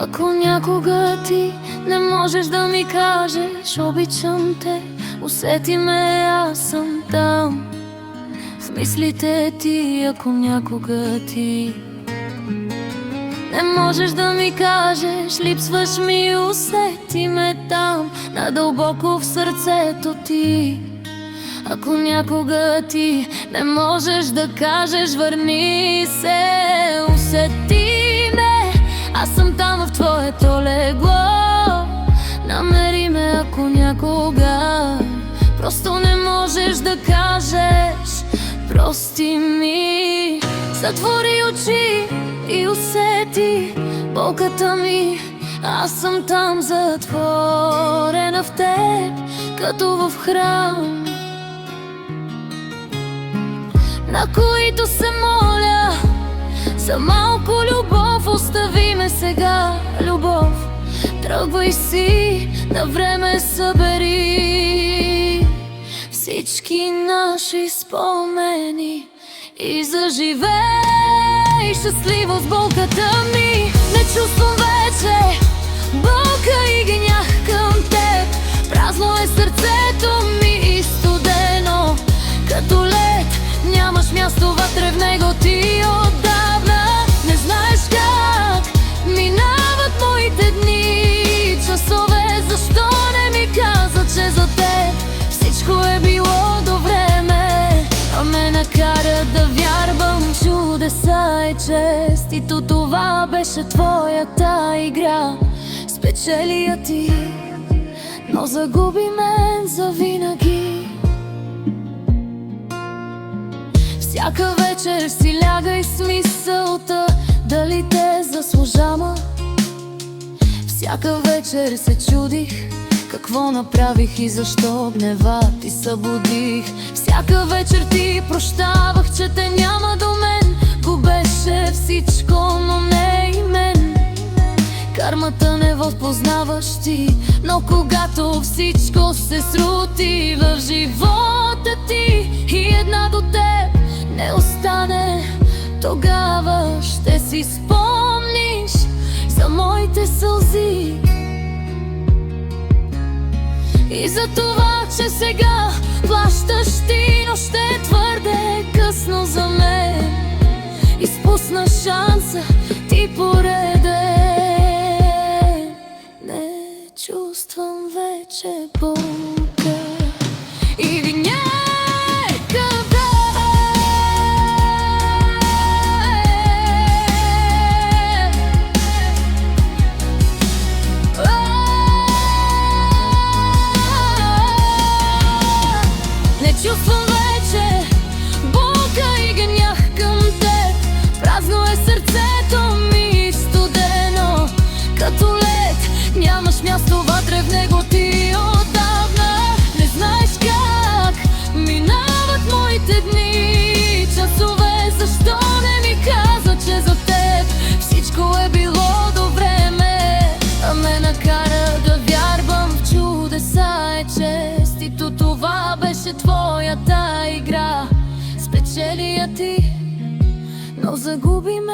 Ако някога ти не можеш да ми кажеш обичам те, усети ме, аз съм там в мислите ти. Ако някога ти не можеш да ми кажеш липсваш ми, усети ме там надълбоко в сърцето ти. Ако някога ти не можеш да кажеш върни се, усети ме, аз съм там в твоето легло. Намери ме, ако някога просто не можеш да кажеш прости ми. Затвори очи и усети болката ми, аз съм там затворена в теб, като в храм, на които се моля за малко любов. Остави ме сега, любов, тръгвай си, на време събери всички наши спомени и заживей щастливо с болката ми. Не чувствам вече болка и гнях към теб, празно е сърцето ми и студено като лед. Нямаш място вътре в него ти отдавна. Не знаеш как минават моите дни, часове, защо не ми каза, че за теб всичко е било до време, а ме накара да вярвам чудеса и чест. И това беше твоята игра, спечели я ти, но загуби мен завинаги. Всяка вечер си лягай с мисълта дали те заслужава. Всяка вечер се чудих какво направих и защо гнева ти събудих. Всяка вечер ти прощавах, че те няма до мен. Губеше всичко, но не и мен. Кармата не познаваш ти, но когато всичко се срути в живота ти и една до теб не остане, тогава ще си спомниш за моите сълзи и за това, че сега плащаш ти, но ще е твърде късно за мен. Изпусна шанса ти пореден. Не чувствам вече болка и виня. Чувствам вече болка и гнях към теб, празно е сърцето ми студено като лед. Нямаш място вътре в него ти отдавна. Не знаеш как минават моите дни, часове, защо не ми каза, че за теб всичко е било до време, а ме накара да вярвам в чудеса и чест. И това беше твоята игра, спечели я ти, но загуби ме